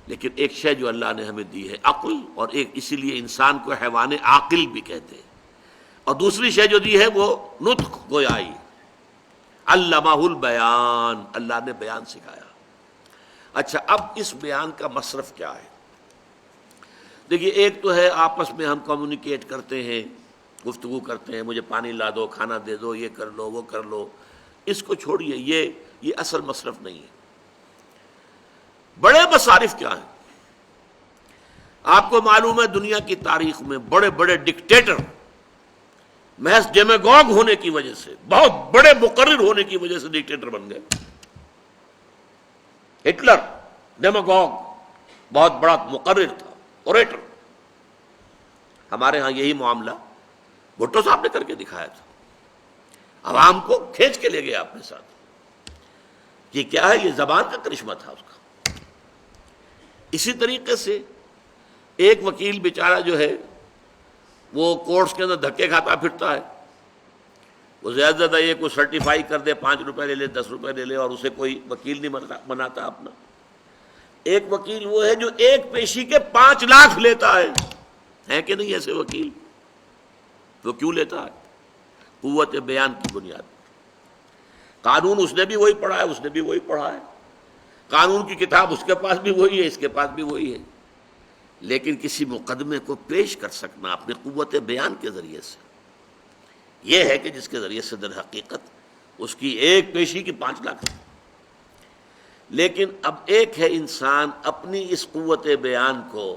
لیکن ایک شے جو اللہ نے ہمیں دی ہے عقل، اور ایک اسی لیے انسان کو حیوان عاقل بھی کہتے ہیں، اور دوسری شے جو دی ہے وہ نطق، گویائی، علمہ البیان، اللہ نے بیان سکھایا۔ اچھا، اب اس بیان کا مصرف کیا ہے؟ دیکھیے، ایک تو ہے آپس میں ہم کمیونیکیٹ کرتے ہیں، گفتگو کرتے ہیں، مجھے پانی لا دو، کھانا دے دو، یہ کر لو، وہ کر لو، اس کو چھوڑیے، یہ اصل مصرف نہیں ہے۔ بڑے مصارف کیا ہیں؟ آپ کو معلوم ہے دنیا کی تاریخ میں بڑے بڑے ڈکٹیٹر محض ڈیمیگوگ ہونے کی وجہ سے، بہت بڑے مقرر ہونے کی وجہ سے ڈکٹیٹر بن گئے۔ ہٹلر ڈیمیگوگ، بہت بڑا مقرر تھا، اوریٹر۔ ہمارے ہاں یہی معاملہ بھٹو صاحب نے کر کے دکھایا تھا، عوام کو کھینچ کے لے گیا اپنے ساتھ۔ یہ کیا ہے؟ یہ زبان کا کرشمہ تھا اس کا۔ اسی طریقے سے ایک وکیل بیچارہ جو ہے وہ کورٹس کے اندر دھکے کھاتا پھرتا ہے، وہ زیادہ سے زیادہ یہ کوئی سرٹیفائی کر دے، 5 روپے لے لے، 10 روپے لے لے، اور اسے کوئی وکیل نہیں بناتا اپنا۔ ایک وکیل وہ ہے جو ایک پیشی کے 5 لاکھ لیتا ہے کہ نہیں ایسے وکیل؟ وہ کیوں لیتا ہے؟ قوت بیان کی بنیاد پر۔ قانون اس نے بھی وہی پڑھا ہے، اس نے بھی وہی پڑھا ہے، قانون کی کتاب اس کے پاس بھی وہی ہے، اس کے پاس بھی وہی ہے، لیکن کسی مقدمے کو پیش کر سکنا اپنے قوت بیان کے ذریعے سے، یہ ہے کہ جس کے ذریعے سے در حقیقت اس کی ایک پیشی کی 5 لاکھ ہے۔ لیکن اب ایک ہے انسان اپنی اس قوت بیان کو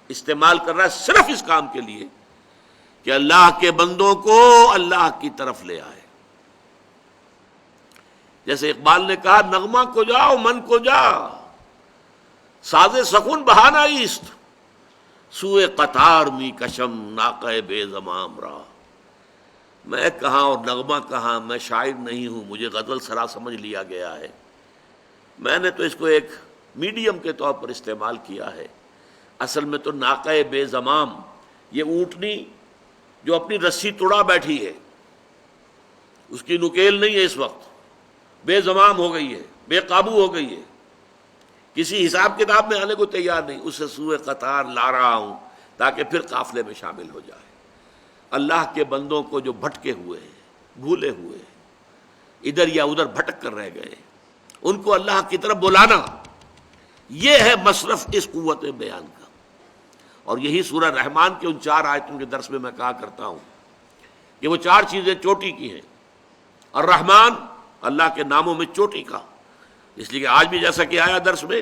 استعمال کر رہا ہے صرف اس کام کے لیے کہ اللہ کے بندوں کو اللہ کی طرف لے آئے۔ جیسے اقبال نے کہا، نغمہ کو جاؤ من کو جا، ساز سخن بہانہ ایست، سوئے قطار می کشم ناقہ بے زمام را۔ میں کہاں اور نغمہ کہاں، میں شاعر نہیں ہوں، مجھے غزل سرا سمجھ لیا گیا ہے، میں نے تو اس کو ایک میڈیم کے طور پر استعمال کیا ہے۔ اصل میں تو ناقہ بے زمام، یہ اونٹنی جو اپنی رسی توڑا بیٹھی ہے، اس کی نکیل نہیں ہے، اس وقت بے زمام ہو گئی ہے، بے قابو ہو گئی ہے، کسی حساب کتاب میں آنے کو تیار نہیں، اسے سوئے قطار لا رہا ہوں تاکہ پھر قافلے میں شامل ہو جائے۔ اللہ کے بندوں کو جو بھٹکے ہوئے ہیں، بھولے ہوئے ہیں، ادھر یا ادھر بھٹک کر رہ گئے، ان کو اللہ کی طرف بلانا، یہ ہے مصرف اس قوت بیان کا۔ اور یہی سورہ رحمان کے ان 4 آیتوں کے درس میں کہا کرتا ہوں کہ وہ 4 چیزیں چوٹی کی ہیں۔ الرحمن، اللہ کے ناموں میں چوٹی کا، اس لیے کہ آج بھی جیسا کہ آیا درس میں،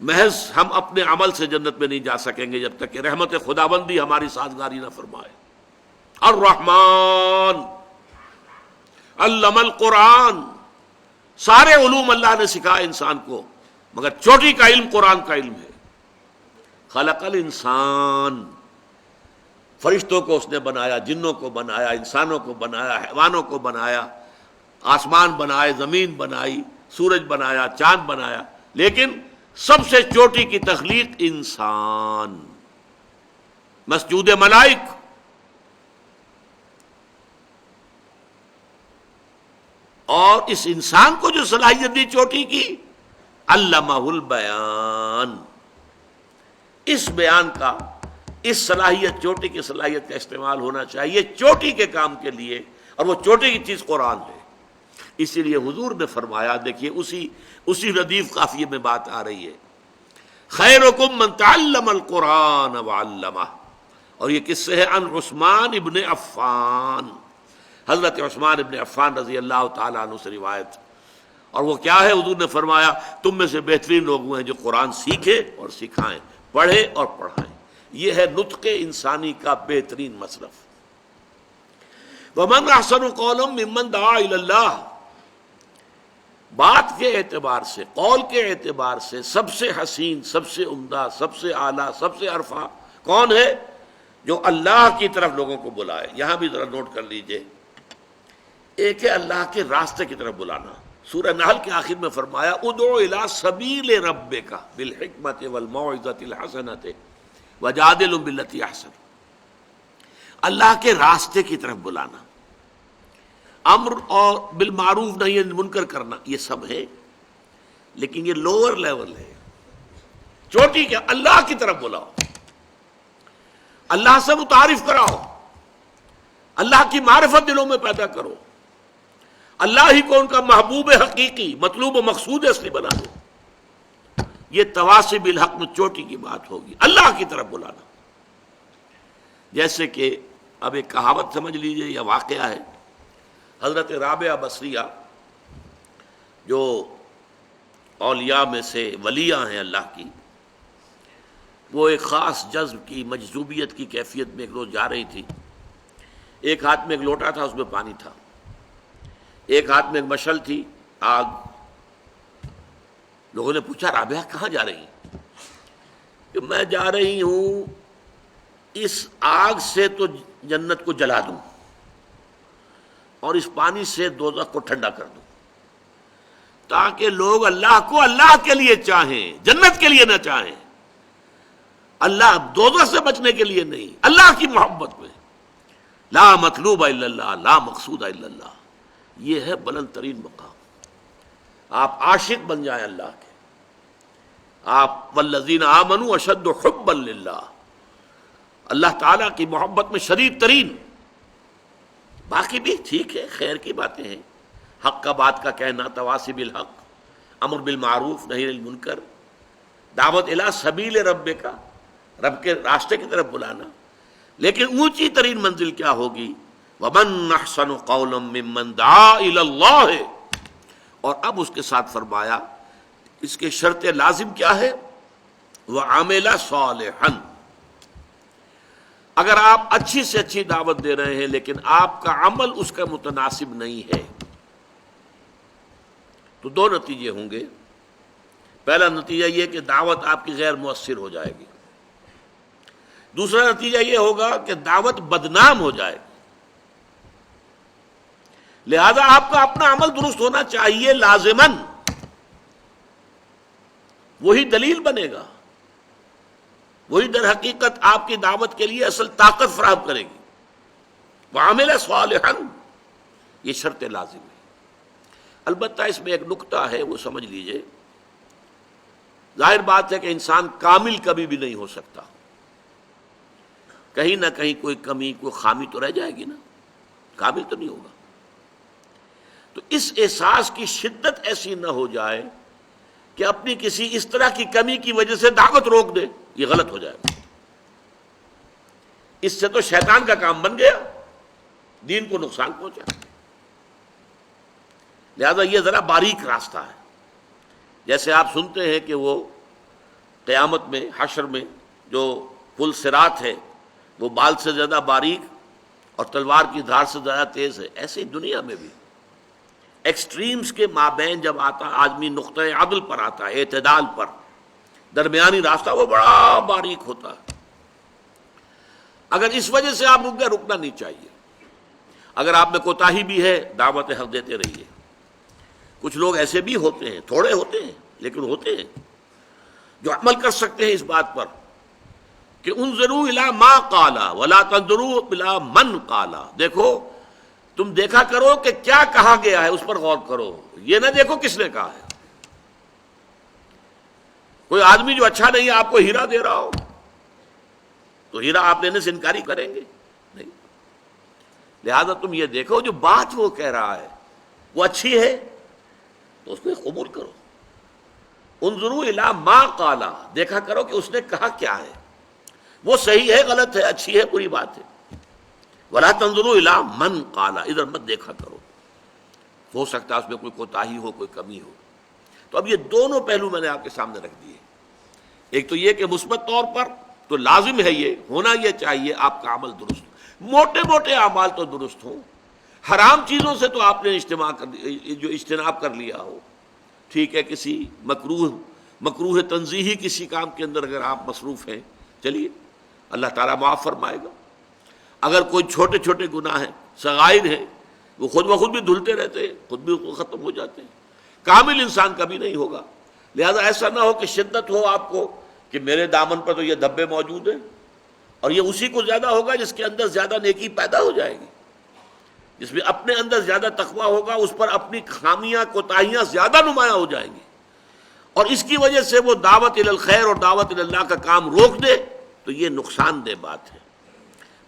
محض ہم اپنے عمل سے جنت میں نہیں جا سکیں گے جب تک کہ رحمت خداوندی ہماری سازگاری نہ فرمائے۔ الرحمن علم القرآن، سارے علوم اللہ نے سکھائے انسان کو، مگر چوٹی کا علم قرآن کا علم ہے۔ خلق الانسان، فرشتوں کو اس نے بنایا، جنوں کو بنایا، انسانوں کو بنایا، حیوانوں کو بنایا، آسمان بنائے، زمین بنائی، سورج بنایا، چاند بنایا، لیکن سب سے چوٹی کی تخلیق انسان، مسجود ملائک۔ اور اس انسان کو جو صلاحیت دی چوٹی کی، علمہ البیان، اس بیان کا، اس صلاحیت، چوٹی کی صلاحیت کا استعمال ہونا چاہیے چوٹی کے کام کے لیے، اور وہ چوٹی کی چیز قرآن ہے۔ اسی لیے حضور نے فرمایا، دیکھیے اسی ردیف قافیے میں بات آ رہی ہے، خیرکم من تعلم القرآن وعلمہ، اور یہ کس سے ہے؟ عن عثمان ابن عفان، حضرت عثمان ابن عفان رضی اللہ تعالیٰ عنہ سے روایت۔ اور وہ کیا ہے؟ حضور نے فرمایا، تم میں سے بہترین لوگ وہ ہیں جو قرآن سیکھے اور سکھائیں، پڑھے اور پڑھائیں۔ یہ ہے نطق انسانی کا بہترین مصرف۔ وَمَنْ أَحْسَنُ قَوْلًا مِّمَّنْ دَعَا إِلَى اللَّهِ، بات کے اعتبار سے، قول کے اعتبار سے سب سے حسین، سب سے عمدہ، سب سے اعلیٰ، سب سے عرفہ کون ہے؟ جو اللہ کی طرف لوگوں کو بلائے۔ یہاں بھی ذرا نوٹ کر لیجئے، ایک ہے اللہ کے راستے کی طرف بلانا۔ سورہ نحل کے آخر میں فرمایا، ادعو الی سبیل ربک بالحکمۃ والموعظۃ الحسنۃ وجادلہم باللتی احسن، اللہ کے راستے کی طرف بلانا، امر اور بالمعروف نہی عن المنکر کرنا، یہ سب ہے، لیکن یہ لوور لیول ہے۔ چوٹی کیا؟ اللہ کی طرف بلاؤ، اللہ سے متعارف کراؤ، اللہ کی معرفت دلوں میں پیدا کرو، اللہ ہی کو ان کا محبوب حقیقی، مطلوب و مقصود اصلی بنا دو۔ یہ تواصی بالحق میں چوٹی کی بات ہوگی، اللہ کی طرف بلانا۔ جیسے کہ اب ایک کہاوت سمجھ لیجئے یا واقعہ ہے. حضرت رابعہ بصریہ جو اولیاء میں سے ولیاں ہیں اللہ کی، وہ ایک خاص جذب کی مجذوبیت کی کیفیت میں ایک روز جا رہی تھی. ایک ہاتھ میں ایک لوٹا تھا، اس میں پانی تھا، ایک ہاتھ میں ایک مشعل تھی، آگ. لوگوں نے پوچھا رابعہ کہاں جا رہی ہیں؟ کہ میں جا رہی ہوں اس آگ سے تو جنت کو جلا دوں اور اس پانی سے دوزخ کو ٹھنڈا کر دوں، تاکہ لوگ اللہ کو اللہ کے لیے چاہیں، جنت کے لیے نہ چاہیں. اللہ دوزخ سے بچنے کے لیے نہیں، اللہ کی محبت میں. لا مطلوب الا اللہ، لا مقصود الا اللہ. یہ ہے بلند ترین مقام. آپ عاشق بن جائیں اللہ کے. آپ والذین آمنوا اشد حبا للہ، اللہ تعالیٰ کی محبت میں شدید ترین. باقی بھی ٹھیک ہے، خیر کی باتیں ہیں، حق کا بات کا کہنا، تواصی بالحق، امر بالمعروف نہی عن المنکر، دعوت الی سبیل ربک کا، رب کے راستے کی طرف بلانا. لیکن اونچی ترین منزل کیا ہوگی؟ وَمَنْ أَحْسَنُ قَوْلًا مِّمَّنْ دَعَا إِلَى اللَّهِ. اور اب اس کے ساتھ فرمایا اس کے شرط لازم کیا ہے؟ وَعَمِلَ صَالِحًا. اگر آپ اچھی سے اچھی دعوت دے رہے ہیں لیکن آپ کا عمل اس کا متناسب نہیں ہے تو دو نتیجے ہوں گے. پہلا نتیجہ یہ کہ دعوت آپ کی غیر مؤثر ہو جائے گی. دوسرا نتیجہ یہ ہوگا کہ دعوت بدنام ہو جائے گی. لہذا آپ کا اپنا عمل درست ہونا چاہیے لازماً، وہی دلیل بنے گا، وہی در حقیقت آپ کی دعوت کے لیے اصل طاقت فراہم کرے گی. وَعَمِلَ صَالِحًا، یہ شرط لازم ہے. البتہ اس میں ایک نکتہ ہے، وہ سمجھ لیجئے. ظاہر بات ہے کہ انسان کامل کبھی بھی نہیں ہو سکتا، کہیں نہ کہیں کوئی کمی، کوئی خامی تو رہ جائے گی نا، کامل تو نہیں ہوگا. تو اس احساس کی شدت ایسی نہ ہو جائے کہ اپنی کسی اس طرح کی کمی کی وجہ سے دعوت روک دے، یہ غلط ہو جائے گا. اس سے تو شیطان کا کام بن گیا، دین کو نقصان پہنچا. لہذا یہ ذرا باریک راستہ ہے. جیسے آپ سنتے ہیں کہ وہ قیامت میں، حشر میں جو پل صراط ہے وہ بال سے زیادہ باریک اور تلوار کی دھار سے زیادہ تیز ہے، ایسے ہی دنیا میں بھی ایکسٹریمز کے مابین جب آتا آدمی نقطۂ عدل پر آتا ہے، اعتدال پر، درمیانی راستہ، وہ بڑا باریک ہوتا ہے. اگر اس وجہ سے آپ رک گئے، رکنا نہیں چاہیے. اگر آپ میں کوتاہی بھی ہے، دعوت حق دیتے رہیے. کچھ لوگ ایسے بھی ہوتے ہیں، تھوڑے ہوتے ہیں لیکن ہوتے ہیں، جو عمل کر سکتے ہیں اس بات پر کہ انظروا الی ما قال ولا تنظروا الی من قال. دیکھو، تم دیکھا کرو کہ کیا کہا گیا ہے، اس پر غور کرو، یہ نہ دیکھو کس نے کہا ہے. کوئی آدمی جو اچھا نہیں ہے آپ کو ہیرا دے رہا ہو تو ہیرا آپ لینے سے انکاری کریں گے؟ نہیں. لہذا تم یہ دیکھو جو بات وہ کہہ رہا ہے وہ اچھی ہے تو اس کو قبول کرو. انظروا الی ما قال، دیکھا کرو کہ اس نے کہا کیا ہے، وہ صحیح ہے، غلط ہے، اچھی ہے، بری بات ہے. ولا تنظروا الی من قال، ادھر مت دیکھا کرو، ہو سکتا ہے اس میں کوئی کوتاہی ہو، کوئی کمی ہو. تو اب یہ دونوں پہلو میں نے آپ کے سامنے رکھ دیے. ایک تو یہ کہ مثبت طور پر تو لازم ہے، یہ ہونا یہ چاہیے آپ کا عمل درست ہو، موٹے موٹے اعمال تو درست ہوں، حرام چیزوں سے تو آپ نے اجتناب کر لیا ہو. ٹھیک ہے، کسی مکروہ تنزیہی کسی کام کے اندر اگر آپ مصروف ہیں، چلیے اللہ تعالیٰ معاف فرمائے گا. اگر کوئی چھوٹے چھوٹے گناہ ہیں، صغائر ہیں، وہ خود بخود بھی دھلتے رہتے ہیں، خود بھی ختم ہو جاتے ہیں. کامل انسان کبھی نہیں ہوگا. لہذا ایسا نہ ہو کہ شدت ہو آپ کو کہ میرے دامن پر تو یہ دھبے موجود ہیں، اور یہ اسی کو زیادہ ہوگا جس کے اندر زیادہ نیکی پیدا ہو جائے گی، جس میں اپنے اندر زیادہ تقویٰ ہوگا، اس پر اپنی خامیاں کوتاہیاں زیادہ نمایاں ہو جائیں گی، اور اس کی وجہ سے وہ دعوت الی الخیر اور دعوت الی اللہ کا کام روک دے تو یہ نقصان دہ بات ہے.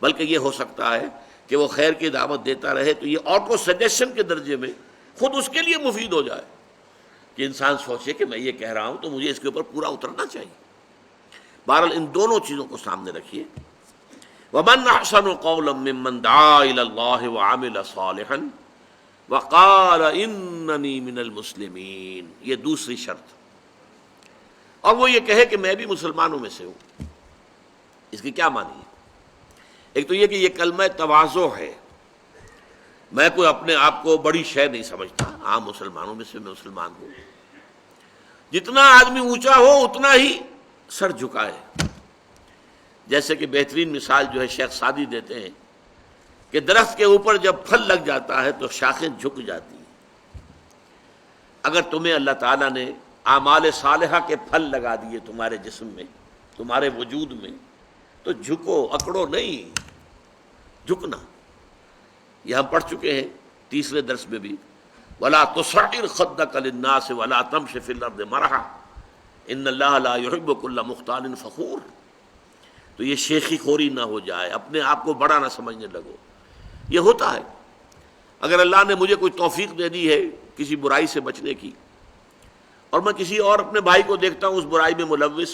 بلکہ یہ ہو سکتا ہے کہ وہ خیر کی دعوت دیتا رہے تو یہ آٹو سجیشن کے درجے میں خود اس کے لیے مفید ہو جائے کہ انسان سوچے کہ میں یہ کہہ رہا ہوں تو مجھے اس کے اوپر پورا اترنا چاہیے. بہرحال ان دونوں چیزوں کو سامنے رکھیے. ومن احسن قولا ممن دعا الى الله وعمل صالحا وقال اننی من المسلمین، یہ دوسری شرط، اور وہ یہ کہے کہ میں بھی مسلمانوں میں سے ہوں۔ اس کی کیا معنی ہے؟ ایک تو یہ کہ یہ کلمہ تواضع ہے، میں کوئی اپنے آپ کو بڑی شے نہیں سمجھتا، عام مسلمانوں میں سے میں مسلمان ہوں۔ جتنا آدمی اونچا ہو اتنا ہی سر جھکائے، جیسے کہ بہترین مثال جو ہے شیخ سعدی دیتے ہیں کہ درخت کے اوپر جب پھل لگ جاتا ہے تو شاخیں جھک جاتی ہیں۔ اگر تمہیں اللہ تعالیٰ نے اعمال صالحہ کے پھل لگا دیے تمہارے جسم میں، تمہارے وجود میں، تو جھکو، اکڑو نہیں، جھکنا۔ یہ ہم پڑھ چکے ہیں تیسرے درس میں بھی، وَلَا تُصَعِّرْ خَدَّكَ لِلنَّاسِ وَلَا تَمْشِ فِي الْأَرْضِ مَرَحًا إِنَّ اللَّهَ لَا يُحِبُّ كُلَّ مُخْتَالٍ فَخُورٍ۔ تو یہ شیخی خوری نہ ہو جائے، اپنے آپ کو بڑا نہ سمجھنے لگو۔ یہ ہوتا ہے، اگر اللہ نے مجھے کوئی توفیق دے دی ہے کسی برائی سے بچنے کی، اور میں کسی اور اپنے بھائی کو دیکھتا ہوں اس برائی میں ملوث،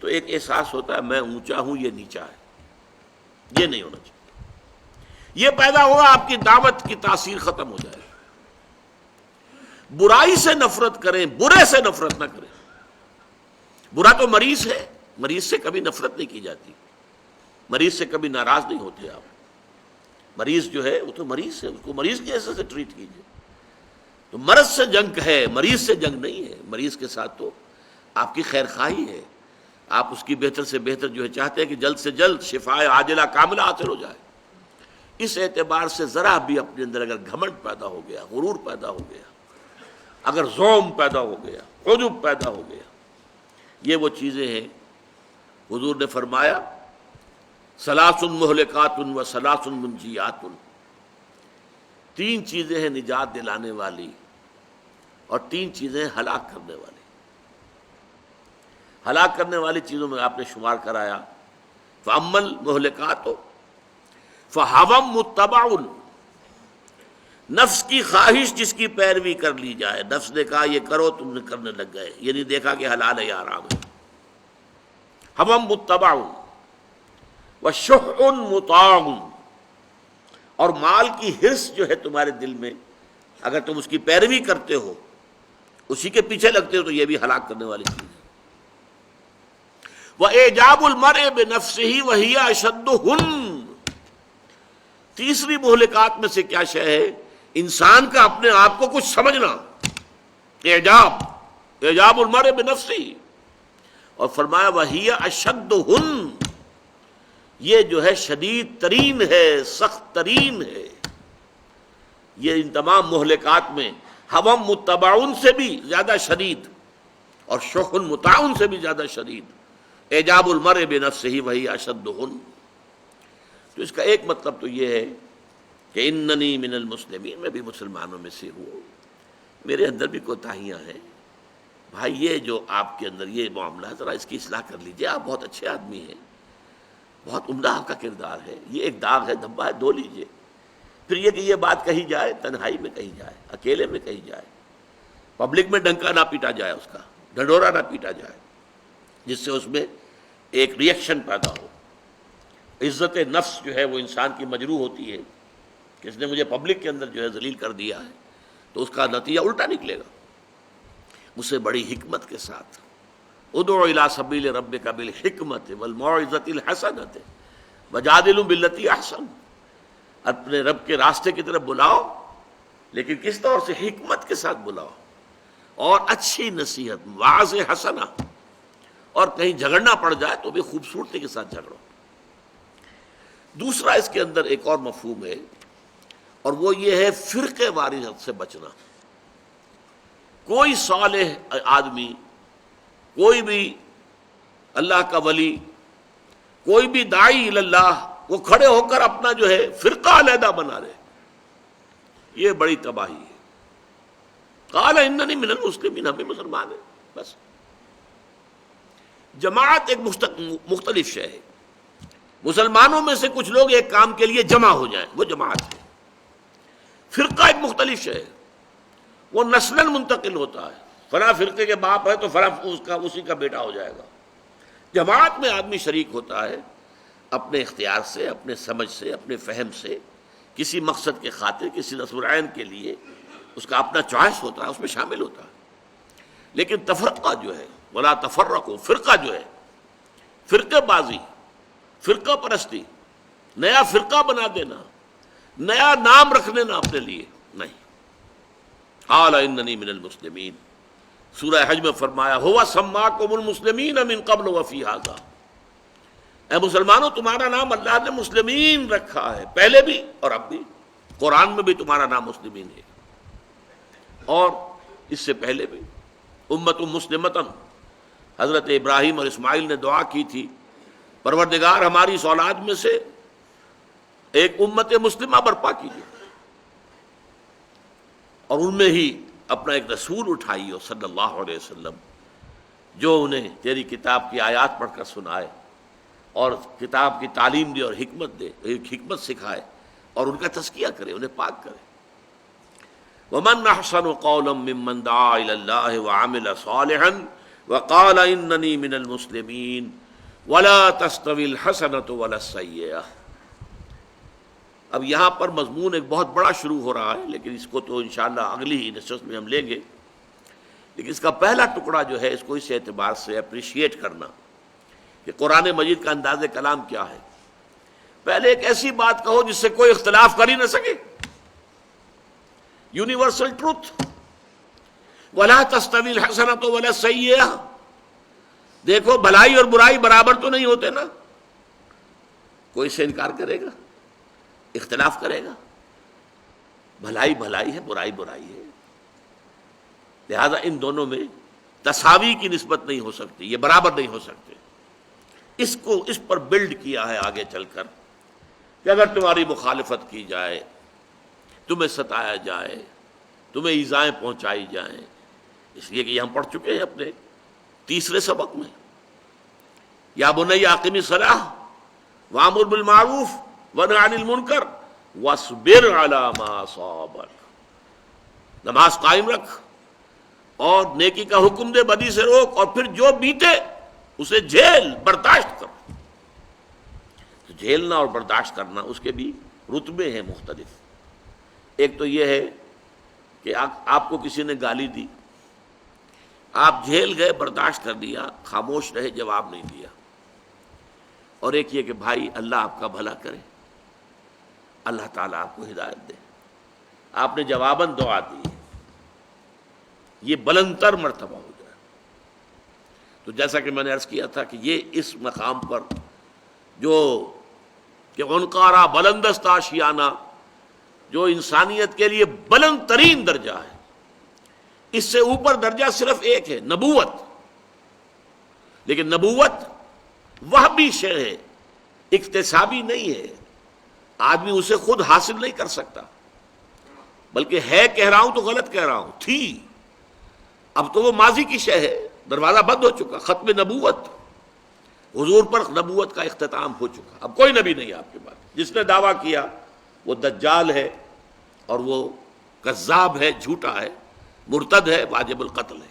تو ایک احساس ہوتا ہے میں اونچا ہوں، یہ نیچا ہے۔ یہ نہیں ہونا چاہیے۔ یہ پیدا ہوا آپ کی دعوت کی تاثیر ختم ہو جائے۔ برائی سے نفرت کریں، برے سے نفرت نہ کریں۔ برا تو مریض ہے، مریض سے کبھی نفرت نہیں کی جاتی، مریض سے کبھی ناراض نہیں ہوتے آپ۔ مریض جو ہے وہ تو مریض ہے، اس کو مریض کی حیثیت سے ٹریٹ کیجیے۔ تو مرض سے جنگ ہے، مریض سے جنگ نہیں ہے۔ مریض کے ساتھ تو آپ کی خیر خواہی ہے، آپ اس کی بہتر سے بہتر جو ہے چاہتے ہیں کہ جلد سے جلد شفائے عاجلہ کاملہ حاصل ہو جائے۔ اس اعتبار سے ذرا بھی اپنے اندر اگر گھمنڈ پیدا ہو گیا، غرور پیدا ہو گیا، اگر زوم پیدا ہو گیا، عجب پیدا ہو گیا، یہ وہ چیزیں ہیں۔ حضور نے فرمایا ثلاث مہلکات و ثلاث منجیات، تین چیزیں ہیں نجات دلانے والی اور تین چیزیں ہلاک کرنے والی۔ ہلاک کرنے والی چیزوں میں آپ نے شمار کرایا، فَأَمَّا الْمُهْلِكَاتُ فَهَوًى مُتَّبَعٌ، نفس کی خواہش جس کی پیروی کر لی جائے، نفس نے کہا یہ کرو، تم نے کرنے لگ گئے، یہ نہیں دیکھا کہ حلال ہے یا حرام ہے۔ هَوًى مُتَّبَعٌ وَشُحٌ مُطَاعٌ، اور مال کی حرص جو ہے تمہارے دل میں، اگر تم اس کی پیروی کرتے ہو، اسی کے پیچھے لگتے ہو، تو یہ بھی ہلاک کرنے والی چیز ہے۔ وَإِعْجَابُ الْمَرْءِ بِنَفْسِهِ وَهِيَ أَشَدُّهُنَّ، تیسری مہلکات میں سے کیا شے ہے؟ انسان کا اپنے آپ کو کچھ سمجھنا، اعجاب المرء بنفسه، اور فرمایا وَهِيَ أَشَدُّهُنَّ، یہ جو ہے شدید ترین ہے، سخت ترین ہے۔ یہ ان تمام مہلکات میں ہم متبعون سے بھی زیادہ شدید اور شح مطاعن سے بھی زیادہ شدید اعجاب المرء بنفسه وہی اشدہن۔ تو اس کا ایک مطلب تو یہ ہے کہ اننی من المسلمین، میں بھی مسلمانوں میں سے ہوں، میرے اندر بھی کوتاہیاں ہیں۔ بھائی یہ جو آپ کے اندر یہ معاملہ ہے، ذرا اس کی اصلاح کر لیجئے، آپ بہت اچھے آدمی ہیں، بہت عمدہ آپ کا کردار ہے، یہ ایک داغ ہے، دھبا ہے، دھو لیجئے۔ پھر یہ کہ یہ بات کہی جائے، تنہائی میں کہی جائے، اکیلے میں کہی جائے، پبلک میں ڈنکا نہ پیٹا جائے، اس کا ڈھنڈورا نہ پیٹا جائے، جس سے اس میں ایک ریئیکشن پیدا ہو۔ عزت نفس جو ہے وہ انسان کی مجروح ہوتی ہے کہ اس نے مجھے پبلک کے اندر جو ہے ذلیل کر دیا ہے، تو اس کا نتیجہ الٹا نکلے گا۔ اسے بڑی حکمت کے ساتھ ادعو الی سبیل ربک بالحکمت والموعظۃ الحسنۃ وجادلہم باللتی احسن، اپنے رب کے راستے کی طرف بلاؤ، لیکن کس طور سے؟ حکمت کے ساتھ بلاؤ، اور اچھی نصیحت، واعظ حسنہ، اور کہیں جھگڑنا پڑ جائے تو بھی خوبصورتی کے ساتھ جھگڑو۔ دوسرا اس کے اندر ایک اور مفہوم ہے، اور وہ یہ ہے فرقے واریت سے بچنا۔ کوئی صالح آدمی، کوئی بھی اللہ کا ولی، کوئی بھی داعی اللہ، وہ کھڑے ہو کر اپنا جو ہے فرقہ علیحدہ بنا رہے، یہ بڑی تباہی ہے۔ قال اننی من المسلمین، ہم بھی مسلمان ہیں، بس۔ جماعت ایک مختلف شے ہے، مسلمانوں میں سے کچھ لوگ ایک کام کے لیے جمع ہو جائیں، وہ جماعت ہے۔ فرقہ ایک مختلف شے ہے، وہ نسلاً منتقل ہوتا ہے، فلاں فرقے کے باپ ہے تو فلاں اسی کا بیٹا ہو جائے گا۔ جماعت میں آدمی شریک ہوتا ہے اپنے اختیار سے، اپنے سمجھ سے، اپنے فہم سے، کسی مقصد کے خاطر، کسی نصب العین کے لیے اس کا اپنا چوائس ہوتا ہے، اس میں شامل ہوتا ہے. لیکن تفرقہ جو ہے، ولا تفرقوا، فرقہ جو ہے، فرقہ بازی، فرقہ پرستی، نیا فرقہ بنا دینا، نیا نام رکھ لینا اپنے لیے، نہیں. قال اننی من المسلمین، سورہ حج میں فرمایا ہوا سماکم المسلمین من قبل وفی ھذا، اے مسلمانوں تمہارا نام اللہ نے مسلمین رکھا ہے، پہلے بھی اور اب بھی. قرآن میں بھی تمہارا نام مسلمین ہے، اور اس سے پہلے بھی. امت مسلمتن، حضرت ابراہیم اور اسماعیل نے دعا کی تھی پروردگار ہماری اس اولاد میں سے ایک امت مسلمہ برپا کیجیے، اور ان میں ہی اپنا ایک رسول اٹھائی ہو صلی اللہ علیہ وسلم، جو انہیں تیری کتاب کی آیات پڑھ کر سنائے اور کتاب کی تعلیم دے اور حکمت دے، ایک حکمت سکھائے اور ان کا تزکیہ کرے، انہیں پاک کرے. ومن احسن قولا ممن دعا الى الله وعمل صالحا وقال انني من المسلمين ولا تستوي الحسنة ولا السيئة. اب یہاں پر مضمون ایک بہت بڑا شروع ہو رہا ہے، لیکن اس کو تو انشاءاللہ اگلی ہی نشست میں ہم لیں گے. لیکن اس کا پہلا ٹکڑا جو ہے، اس کو اس اعتبار سے اپریشیٹ کرنا کہ قرآن مجید کا انداز کلام کیا ہے. پہلے ایک ایسی بات کہو جس سے کوئی اختلاف کر ہی نہ سکے، یونیورسل ٹروتھ. ولا تستوی الحسنۃ ولا السیئہ، دیکھو بھلائی اور برائی برابر تو نہیں ہوتے نا. کوئی اس سے انکار کرے گا، اختلاف کرے گا؟ بھلائی بھلائی ہے، برائی برائی ہے. لہذا ان دونوں میں تساوی کی نسبت نہیں ہو سکتی، یہ برابر نہیں ہو سکتے. اس پر بلڈ کیا ہے آگے چل کر کہ اگر تمہاری مخالفت کی جائے، تمہیں ستایا جائے، تمہیں ایذائیں پہنچائی جائیں، اس لیے کہ یہ ہم پڑھ چکے ہیں اپنے تیسرے سبق میں، یا بنی اقم الصلاۃ وامر بالمعروف وانہ عن المنکر واصبر علی ما اصابک، نماز قائم رکھ اور نیکی کا حکم دے، بدی سے روک، اور پھر جو بیتے اسے جھیل، برداشت کر. تو جھیلنا اور برداشت کرنا اس کے بھی رتبے ہیں مختلف. ایک تو یہ ہے کہ آپ کو کسی نے گالی دی، آپ جھیل گئے، برداشت کر دیا، خاموش رہے، جواب نہیں دیا. اور ایک یہ کہ بھائی اللہ آپ کا بھلا کرے، اللہ تعالیٰ آپ کو ہدایت دے، آپ نے جواباً دعا دی، یہ بلندتر مرتبہ ہو جائے. تو جیسا کہ میں نے عرض کیا تھا کہ یہ اس مقام پر جو کہ عنقارا بلندست آشیانہ، جو انسانیت کے لیے بلند ترین درجہ ہے، اس سے اوپر درجہ صرف ایک ہے، نبوت. لیکن نبوت وہ بھی شے ہے، اکتسابی نہیں ہے، آدمی اسے خود حاصل نہیں کر سکتا، بلکہ ہے کہہ رہا ہوں تو غلط کہہ رہا ہوں، تھی، اب تو وہ ماضی کی شے ہے، دروازہ بند ہو چکا، ختم نبوت، حضور پر نبوت کا اختتام ہو چکا. اب کوئی نبی نہیں آپ کے پاس. جس نے دعویٰ کیا وہ دجال ہے، اور وہ کذاب ہے، جھوٹا ہے، مرتد ہے، واجب القتل ہے.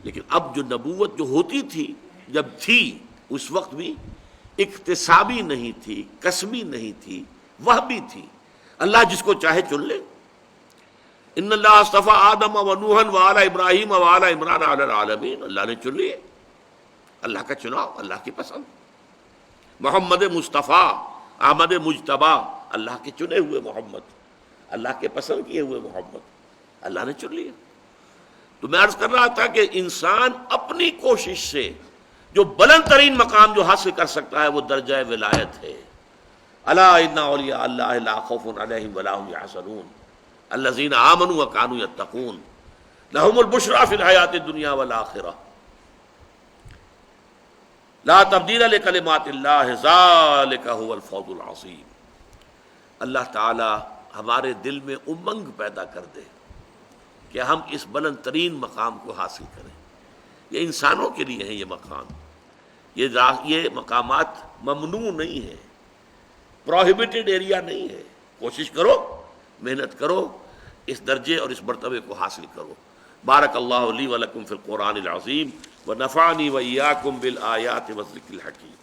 لیکن اب جو نبوت جو ہوتی تھی، جب تھی، اس وقت بھی اکتسابی نہیں تھی، کسبی نہیں تھی، وہ بھی تھی. اللہ جس کو چاہے چن لے. ان اللہ اصطفیٰ آدم و نوحا وآل ابراہیم وآل عمران علی العالمین، اللہ نے چن لیے، اللہ کا چناؤ، اللہ کی پسند. محمد مصطفیٰ، احمد مجتبیٰ، اللہ کے چنے ہوئے محمد، اللہ کے پسند کیے ہوئے محمد، اللہ نے چن لیا. تو میں عرض کر رہا تھا کہ انسان اپنی کوشش سے جو بلند ترین مقام جو حاصل کر سکتا ہے وہ درجہ ولایت ہے. الا ان اولیاء اللہ لا خوف علیہم ولا هم یحزنون الذین آمنوا وکانوا یتقون لهم البشریٰ فی الحیاۃ الدنیا والآخرہ لا تبدیل لکلمات اللہ ذالک هو الفوز العظیم. اللہ تعالی ہمارے دل میں امنگ پیدا کر دے کہ ہم اس بلند ترین مقام کو حاصل کریں. یہ انسانوں کے لیے ہیں یہ مقام، یہ مقامات ممنوع نہیں ہے، پروہیبٹڈ ایریا نہیں ہے. کوشش کرو، محنت کرو، اس درجے اور اس مرتبے کو حاصل کرو. بارک اللہ لی ولکم فی القرآن العظیم ونفعنی وإیاکم بالآیات والذکر الحکیم.